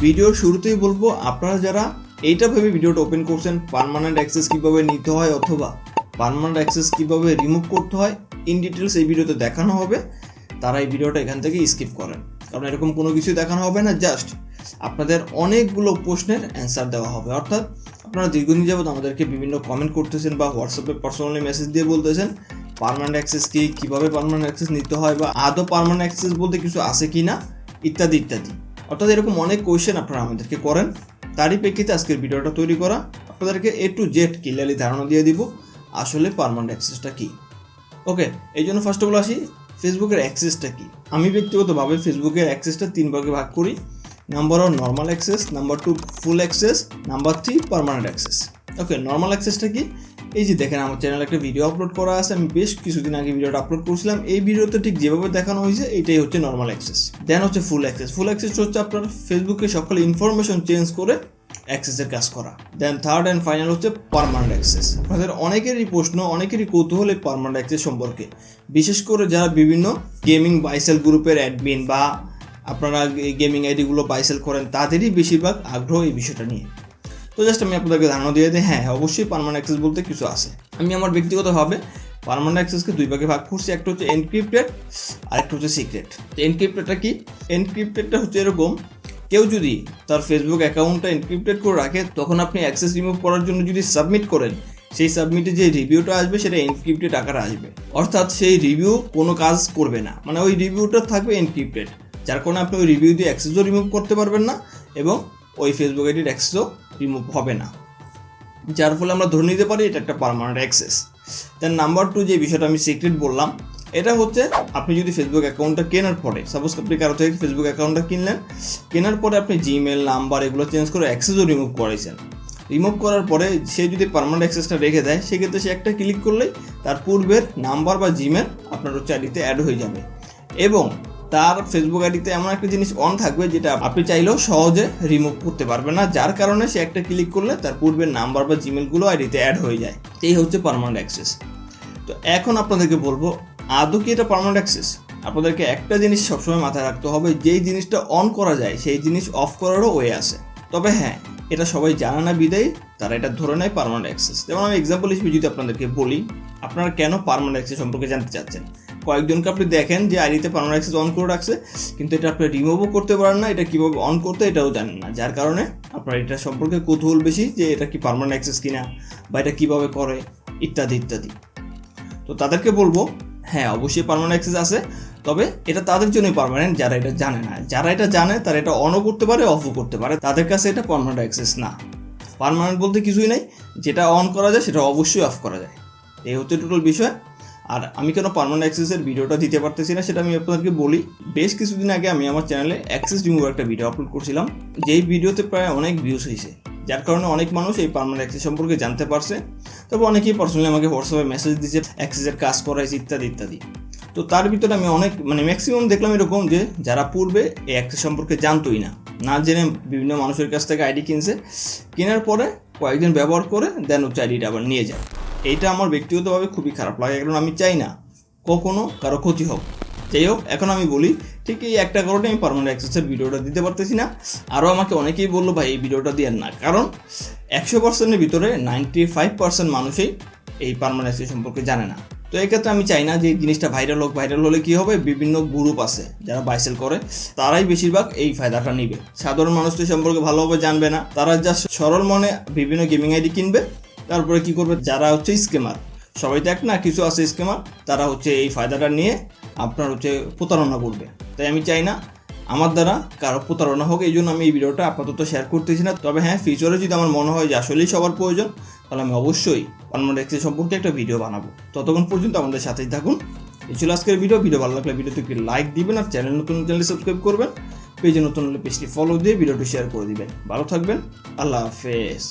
ভিডিওর শুরুতেই বলবো, আপনারা যারা এইটা ভেবে ভিডিওটা ওপেন করছেন পার্মানেন্ট অ্যাক্সেস কীভাবে নিতে হয় অথবা পার্মানেন্ট অ্যাক্সেস কীভাবে রিমুভ করতে হয় ইন ডিটেলস এই ভিডিওতে দেখানো হবে, তারা এই ভিডিওটা এখান থেকে স্কিপ করেন। কারণ এরকম কোনো কিছুই দেখানো হবে না, জাস্ট আপনাদের অনেকগুলো প্রশ্নের অ্যান্সার দেওয়া হবে। অর্থাৎ আপনারা দীর্ঘদিন যাবত আমাদেরকে বিভিন্ন কমেন্ট করতেছেন বা হোয়াটসঅ্যাপে পার্সোনালি মেসেজ দিয়ে বলতেছেন পার্মানেন্ট অ্যাক্সেস কী, কীভাবে পার্মানেন্ট অ্যাক্সেস নিতে হয় বা আদৌ পার্মানেন্ট অ্যাক্সেস বলতে কিছু আছে কি না ইত্যাদি ইত্যাদি। অর্থাৎ এরকম অনেক কোয়েশ্চেন আপনারা আমাদেরকে করেন, তারই প্রেক্ষিতে আজকের ভিডিওটা তৈরি করা। আপনাদেরকে A to Z ক্লিয়ারলি ধারণা দিয়ে দিব আসলে পার্মানেন্ট অ্যাক্সেসটা কী। ওকে, এই জন্য ফার্স্ট অফ অল আসি ফেসবুকের অ্যাক্সেসটা কী। আমি ব্যক্তিগতভাবে ফেসবুকের অ্যাক্সেসটা 3 ভাগে ভাগ করি। Number 1 normal access, number 2 full access, number 3 permanent access. Okay, normal অ্যাক্সেসটা কি? এই যে দেখেন আমার চ্যানেলে একটা ভিডিও আপলোড করা আছে, আমি বেশ কিছুদিন আগে ভিডিওটা আপলোড করছিলাম। এই ভিডিওতে ঠিক যেভাবে দেখানো হয়েছে এইটাই হচ্ছে নর্মাল অ্যাক্সেস। দেন হচ্ছে ফুল অ্যাক্সেস। ফুল অ্যাক্সেস হচ্ছে আপনার ফেসবুকে সকল ইনফরমেশন চেঞ্জ করে অ্যাক্সেসের কাজ করা। দেন থার্ড অ্যান্ড ফাইনাল হচ্ছে পার্মানেন্ট অ্যাক্সেস। আপনাদের অনেকেরই প্রশ্ন, অনেকেরই কৌতূহল এই পার্মানেন্ট অ্যাক্সেস সম্পর্কে, বিশেষ করে যারা বিভিন্ন গেমিং বাইসেল গ্রুপের অ্যাডমিন বা আপনারা গেমিং আইডিগুলো বাইসেল করেন, তাদেরই বেশিরভাগ আগ্রহ এই বিষয়টা নিয়ে। তো জাস্ট আমি আপনাদেরকে ধারণা দিয়ে দিই, হ্যাঁ অবশ্যই পার্মানেন্ট অ্যাক্সেস বলতে কিছু আছে। আমি আমার ব্যক্তিগতভাবে পার্মানেন্ট অ্যাক্সেসকে 2 ভাগে ভাগ করছি, একটা হচ্ছে এনক্রিপ্টেড আর একটা হচ্ছে সিক্রেট। এনক্রিপ্টেডটা কি? এনক্রিপ্টেডটা হচ্ছে এরকম, কেউ যদি তার ফেসবুক অ্যাকাউন্টটা এনক্রিপ্টেড করে রাখে, তখন আপনি অ্যাক্সেস রিমুভ করার জন্য যদি সাবমিট করেন, সেই সাবমিটে যে রিভিউটা আসবে সেটা এনক্রিপ্টেড আকারে আসবে। অর্থাৎ সেই রিভিউ কোনো কাজ করবে না, মানে ওই রিভিউটা থাকবে এনক্রিপ্টেড, যার কারণে আপনি ওই রিভিউ দিয়ে অ্যাক্সেসও রিমুভ করতে পারবেন না এবং ওই ফেসবুক আইডির অ্যাক্সেসও রিমুভ হবে না, যার ফলে আমরা ধরে নিতে পারি এটা একটা পার্মানেন্ট অ্যাক্সেস। দেন নাম্বার 2 যে বিষয়টা আমি সিক্রেট বললাম, এটা হচ্ছে আপনি যদি ফেসবুক অ্যাকাউন্টটা কেনার পরে, সাপোজ আপনি কারো থেকে ফেসবুক অ্যাকাউন্টটা কিনলেন, কেনার পরে আপনি জিমেল নাম্বার এগুলো চেঞ্জ করে অ্যাক্সেসও রিমুভ করেছেন। রিমুভ করার পরে সে যদি পার্মানেন্ট অ্যাক্সেসটা রেখে দেয়, সেক্ষেত্রে সে একটা ক্লিক করলেই তার পূর্বের নাম্বার বা জিমেল আপনার হচ্ছে আইডিতে অ্যাড হয়ে যাবে এবং তার ফেসবুক আইডিতে এমন একটা জিনিস অন থাকবে যেটা আপনি চাইলেও সহজে রিমুভ করতে পারবেন না, যার কারণে সে একটা ক্লিক করলে তার পূর্বের নাম্বার বা জিমেলগুলো আইডিতে অ্যাড হয়ে যায়। এই হচ্ছে পার্মানেন্ট অ্যাক্সেস। তো এখন আপনাদেরকে বলবো আদৌ কি এটা পার্মানেন্ট অ্যাক্সেস? আপনাদেরকে একটা জিনিস সবসময় মাথায় রাখতে হবে, যেই জিনিসটা অন করা যায় সেই জিনিস অফ করারও ওয়ে আছে। তবে হ্যাঁ, এটা সবাই জানে না বিদায় তারা এটা ধরে নেয় পার্মানেন্ট অ্যাক্সেস। যেমন আমি এক্সাম্পল হিসেবে যদি আপনাদেরকে বলি, আপনারা কেন পার্মানেন্ট অ্যাক্সেস সম্পর্কে জানতে চাচ্ছেন। কয়েকজনকে আপনি দেখেন যে আইডিতে পার্মানেন্ট অ্যাক্সেস অন করে রাখছে, কিন্তু এটা আপনি রিমুভও করতে পারেন না, এটা কীভাবে অন করতে এটাও জানেন না, যার কারণে আপনার এটা সম্পর্কে কৌতূহল বেশি যে এটা কি পার্মানেন্ট অ্যাক্সেস কিনা বা এটা কীভাবে করে ইত্যাদি ইত্যাদি। তো তাদেরকে বলবো হ্যাঁ অবশ্যই পার্মানেন্ট অ্যাক্সেস আছে, তবে এটা তাদের জন্যই পার্মানেন্ট যারা এটা জানে না। যারা এটা জানে তারা এটা অনও করতে পারে অফও করতে পারে, তাদের কাছে এটা পার্মানেন্ট অ্যাক্সেস না। পার্মানেন্ট বলতে কিছুই নাই, যেটা অন করা যায় সেটা অবশ্যই অফ করা যায়, এই হচ্ছে টোটাল বিষয়। আর আমি কেন পার্মানেন্ট অ্যাক্সেসের ভিডিওটা দিতে পারতেছি না সেটা আমি আপনাদেরকে বলি। বেশ কিছুদিন আগে আমি আমার চ্যানেলে অ্যাক্সেস রিমুভ একটা ভিডিও আপলোড করছিলাম, যেই ভিডিওতে প্রায় অনেক ভিউজ হয়েছে, যার কারণে অনেক মানুষ এই পার্মানেন্ট অ্যাক্সেস সম্পর্কে জানতে পারছে। তবে অনেকেই পার্সোনালি আমাকে হোয়াটসঅ্যাপে মেসেজ দিচ্ছে অ্যাক্সেসের কাজ করাইছে ইত্যাদি ইত্যাদি। তো তার ভিতরে আমি অনেক ম্যাক্সিমাম দেখলাম এরকম যে যারা পূর্বে এই অ্যাক্সেস সম্পর্কে জানতোই না, না জেনে বিভিন্ন মানুষের কাছ থেকে আইডি কিনছে, কেনার পরে কয়েকদিন ব্যবহার করে দেন হচ্ছে আইডিটা আবার নিয়ে যায়। এইটা আমার ব্যক্তিগতভাবে খুবই খারাপ লাগে, কারণ আমি চাই না কখনো কারো ক্ষতি হোক। যাই হোক, এখন আমি বলি ঠিক এই একটা কারণে আমি পার্মানেন্ট অ্যাক্সেসের ভিডিওটা দিতে পারতেছি না। আরও আমাকে অনেকেই বললো ভাই এই ভিডিওটা দিয়ে না, কারণ 100%-এর ভিতরে 95% মানুষই এই পার্মানেন্ট অ্যাক্সেস সম্পর্কে জানে না। তো এক্ষেত্রে আমি চাই না যে এই জিনিসটা ভাইরাল হোক। ভাইরাল হলে কী হবে, বিভিন্ন গ্রুপ আছে যারা বাইসেল করে, তারাই বেশিরভাগ এই ফায়দাটা নিবে। সাধারণ মানুষ তো সম্পর্কে ভালোভাবে জানবে না, তারা জাস্ট সরল মনে বিভিন্ন গেমিং আইডি কিনবে, তারপরে কি করবে, যারা হচ্ছে স্ক্যামার, সবাই তো এক না, কিছু আছে স্ক্যামার, তারা হচ্ছে এই ফায়দাটা নিয়ে আপনার হচ্ছে প্রতারণা করবে। তাই আমি চাই না আমার দ্বারা কারো প্রতারণা হোক, এই জন্য আমি এই ভিডিওটা আপাতত শেয়ার করতেছি না। তবে হ্যাঁ, ফিউচারে যদি আমার মনে হয় যে আসলেই সবার প্রয়োজন, তাহলে আমি অবশ্যই পার্মানেন্ট অ্যাক্সেস সম্পর্কে একটা ভিডিও বানাবো। ততক্ষণ পর্যন্ত আমাদের সাথেই থাকুন। এই ছিল আজকের ভিডিও ভালো লাগলে ভিডিওতে একটি লাইক দিবেন, আর চ্যানেল সাবস্ক্রাইব করবেন, পেজে নতুন হলে পেজটি ফলো দিয়ে ভিডিওটি শেয়ার করে দিবেন। ভালো থাকবেন, আল্লাহ হাফেজ।